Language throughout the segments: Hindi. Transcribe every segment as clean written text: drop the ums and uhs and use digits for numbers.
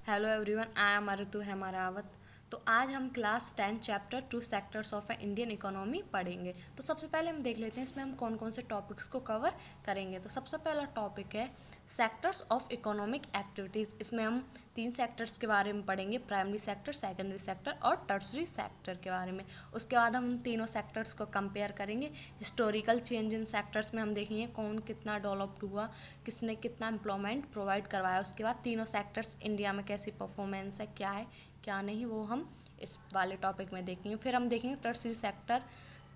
Hello everyone, I am Aritu Hemrawat. तो आज हम class 10 chapter 2 sectors of Indian economy पढ़ेंगे। तो सबसे पहले हम देख लेते हैं इसमें हम कौन कौन से टॉपिक्स को कवर करेंगे। तो सबसे पहला टॉपिक है सेक्टर्स ऑफ इकोनॉमिक एक्टिविटीज़। इसमें हम 3 सेक्टर्स के बारे में पढ़ेंगे, प्राइमरी सेक्टर, सेकेंडरी सेक्टर और टर्सरी सेक्टर के बारे में। उसके बाद हम तीनों सेक्टर्स को कंपेयर करेंगे। हिस्टोरिकल चेंज इन सेक्टर्स में हम देखेंगे कौन कितना डेवलप्ड हुआ, किसने कितना एम्प्लॉयमेंट प्रोवाइड करवाया। उसके बाद तीनों सेक्टर्स इंडिया में कैसी परफॉर्मेंस है, क्या है क्या नहीं, वो हम इस वाले टॉपिक में देखेंगे। फिर हम देखेंगे टर्सरी सेक्टर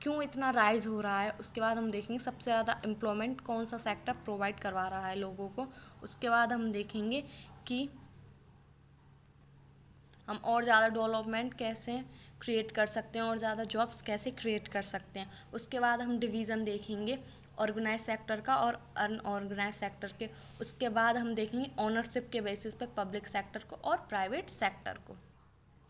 क्यों इतना राइज हो रहा है। उसके बाद हम देखेंगे सबसे ज़्यादा एम्प्लॉयमेंट कौन सा सेक्टर प्रोवाइड करवा रहा है लोगों को। उसके बाद हम देखेंगे कि हम और ज़्यादा डेवलपमेंट कैसे क्रिएट कर सकते हैं और ज़्यादा जॉब्स कैसे क्रिएट कर सकते हैं। उसके बाद हम डिवीज़न देखेंगे ऑर्गेनाइज सेक्टर का और अनऑर्गेनाइज सेक्टर के। उसके बाद हम देखेंगे ओनरशिप के बेसिस पे पब्लिक सेक्टर को और प्राइवेट सेक्टर को।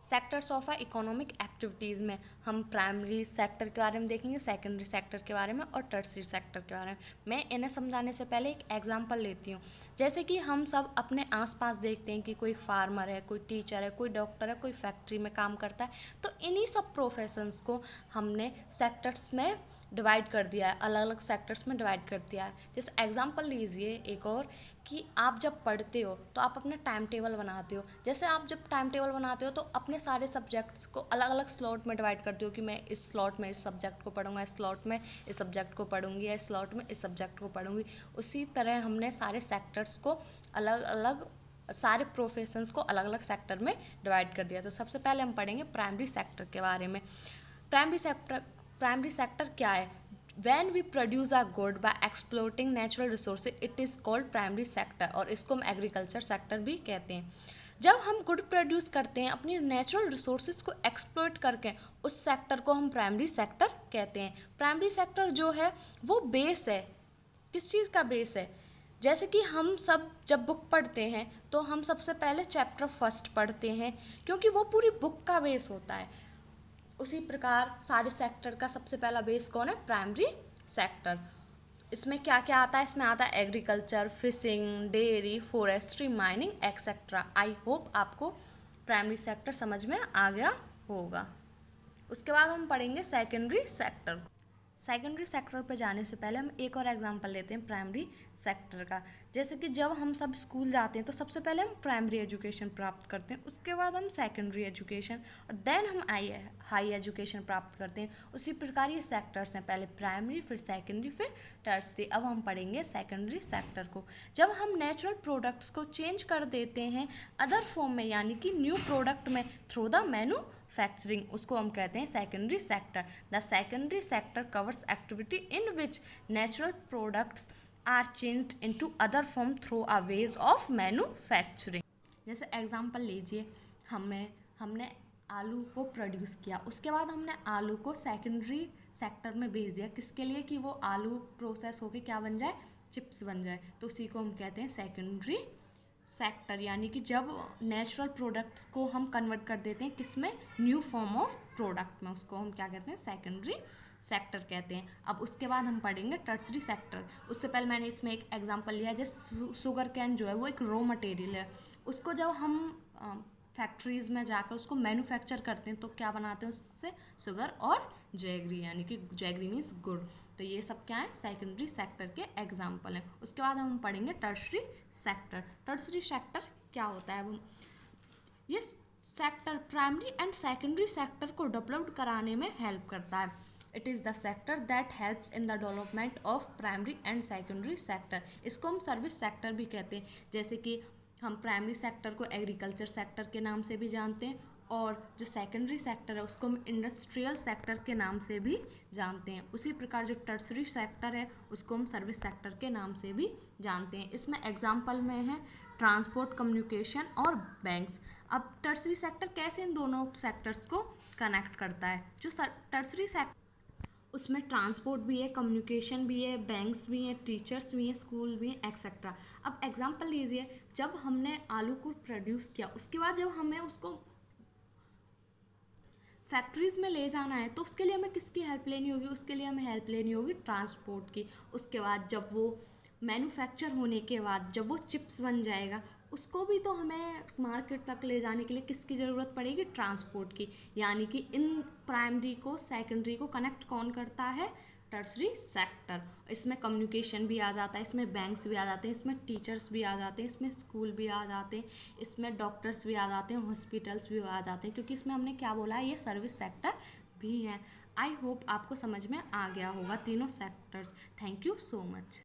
सेक्टर्स ऑफ इकोनॉमिक एक्टिविटीज़ में हम प्राइमरी सेक्टर के बारे में देखेंगे, सेकेंडरी सेक्टर के बारे में और टर्सरी सेक्टर के बारे में। मैं इन्हें समझाने से पहले एक एग्जांपल लेती हूँ। जैसे कि हम सब अपने आसपास देखते हैं कि कोई फार्मर है, कोई टीचर है, कोई डॉक्टर है, कोई फैक्ट्री में काम करता है। तो इन्हीं सब प्रोफेशंस को हमने सेक्टर्स में डिवाइड कर दिया है, अलग अलग सेक्टर्स में डिवाइड कर दिया है। जैसे एग्जांपल लीजिए एक और, कि आप जब पढ़ते हो तो आप अपना टाइम टेबल बनाते हो। जैसे आप जब टाइम टेबल बनाते हो तो अपने सारे सब्जेक्ट्स को अलग अलग स्लॉट में डिवाइड करते हो कि मैं इस स्लॉट में इस सब्जेक्ट को पढ़ूंगा, इस स्लॉट में इस सब्जेक्ट को पढ़ूंगी, या इस स्लॉट में इस सब्जेक्ट को पढ़ूंगी। उसी तरह हमने सारे सेक्टर्स को अलग अलग, सारे प्रोफेशंस को अलग अलग सेक्टर में डिवाइड कर दिया। तो सबसे पहले हम पढ़ेंगे प्राइमरी सेक्टर के बारे में। प्राइमरी सेक्टर क्या है? When we produce a good by exploiting natural resources it is called primary sector, और इसको हम एग्रीकल्चर सेक्टर भी कहते हैं। जब हम गुड प्रोड्यूस करते हैं अपनी नेचुरल रिसोर्सेज को एक्सप्लोइट करके, उस सेक्टर को हम प्राइमरी सेक्टर कहते हैं। प्राइमरी सेक्टर जो है वो बेस है। किस चीज़ का बेस है? जैसे कि हम सब जब बुक पढ़ते हैं तो हम सबसे पहले चैप्टर फर्स्ट पढ़ते हैं, क्योंकि वो पूरी बुक का बेस होता है। उसी प्रकार सारे सेक्टर का सबसे पहला बेस कौन है? Primary sector. इसमें क्या क्या आता है? इसमें आता है agriculture, fishing, dairy, forestry, mining etcetera. I hope आपको प्राइमरी सेक्टर समझ में आ गया होगा। उसके बाद हम पढ़ेंगे सेकेंडरी सेक्टर को। सेकेंडरी सेक्टर पर जाने से पहले हम एक और एग्जांपल लेते हैं प्राइमरी सेक्टर का। जैसे कि जब हम सब स्कूल जाते हैं तो सबसे पहले हम प्राइमरी एजुकेशन प्राप्त करते हैं, उसके बाद हम सेकेंडरी एजुकेशन, और देन हम हाई एजुकेशन प्राप्त करते हैं। उसी प्रकार ये सेक्टर्स हैं, पहले प्राइमरी, फिर सेकेंडरी, फिर टर्सरी। अब हम पढ़ेंगे सेकेंडरी सेक्टर को। जब हम नेचुरल प्रोडक्ट्स को चेंज कर देते हैं अदर फॉर्म में, यानी कि न्यू प्रोडक्ट में, थ्रू द मैन्युफैक्चरिंग, उसको हम कहते हैं secondary sector. The secondary sector covers activity in which natural products are changed into other form through a ways of manufacturing. जैसे एग्जांपल लीजिए, हमने आलू को प्रोड्यूस किया, उसके बाद हमने आलू को सेकेंडरी सेक्टर में भेज दिया। किसके लिए? कि वो आलू प्रोसेस होके क्या बन जाए? चिप्स बन जाए। तो उसी को हम कहते हैं सेकेंडरी सेक्टर। यानी कि जब नेचुरल प्रोडक्ट्स को हम कन्वर्ट कर देते हैं किस में? न्यू फॉर्म ऑफ प्रोडक्ट में, उसको हम क्या कहते हैं? सेकेंडरी सेक्टर कहते हैं। अब उसके बाद हम पढ़ेंगे टर्सरी सेक्टर। उससे पहले मैंने इसमें एक एग्जांपल लिया है, जैसे शुगर कैन जो है वो एक रॉ मटेरियल है। उसको जब हम फैक्ट्रीज़ में जाकर उसको मैन्युफैक्चर करते हैं तो क्या बनाते हैं उससे? शुगर और जैगरी, यानी कि जैगरी मीन्स गुड़। तो ये सब क्या है? सेकेंडरी सेक्टर के एग्जाम्पल हैं। उसके बाद हम पढ़ेंगे टर्सरी सेक्टर। टर्सरी सेक्टर क्या होता है? ये sector primary and secondary sector को डेवलप कराने में हेल्प करता है। It is the sector that helps in the development of primary and secondary sector. इसको हम सर्विस सेक्टर भी कहते हैं। जैसे कि हम प्राइमरी सेक्टर को एग्रीकल्चर सेक्टर के नाम से भी जानते हैं, और जो सेकेंडरी सेक्टर है उसको हम इंडस्ट्रियल सेक्टर के नाम से भी जानते हैं। उसी प्रकार जो टर्सरी सेक्टर है उसको हम सर्विस सेक्टर के नाम से भी जानते हैं। इसमें एग्जाम्पल में है ट्रांसपोर्ट, कम्युनिकेशन और बैंक्स। अब टर्सरी सेक्टर कैसे इन दोनों सेक्टर्स को कनेक्ट करता है? जो टर्सरी सेक्टर, उसमें ट्रांसपोर्ट भी है, कम्युनिकेशन भी है, बैंक्स भी हैं, टीचर्स भी हैं, स्कूल भी हैं एक्सेट्रा। अब एग्जांपल लीजिए, जब हमने आलू को प्रोड्यूस किया, उसके बाद जब हमें उसको फैक्ट्रीज़ में ले जाना है तो उसके लिए हमें किसकी हेल्प लेनी होगी? उसके लिए हमें हेल्प लेनी होगी ट्रांसपोर्ट की। उसके बाद जब वो मैन्युफैक्चर होने के बाद जब वो चिप्स बन जाएगा, उसको भी तो हमें मार्केट तक ले जाने के लिए किसकी ज़रूरत पड़ेगी, ट्रांसपोर्ट की। यानी कि इन प्राइमरी को सेकेंडरी को कनेक्ट कौन करता है, टर्सरी सेक्टर। इसमें कम्युनिकेशन भी आ जाता है, इसमें बैंक्स भी आ जाते हैं, इसमें टीचर्स भी आ जाते हैं, इसमें स्कूल भी आ जाते हैं, इसमें डॉक्टर्स भी आ जाते हैं, हॉस्पिटल्स भी आ जाते हैं, क्योंकि इसमें हमने क्या बोला है, ये सर्विस सेक्टर भी है। आई होप आपको समझ में आ गया होगा तीनों sectors. Thank you so much.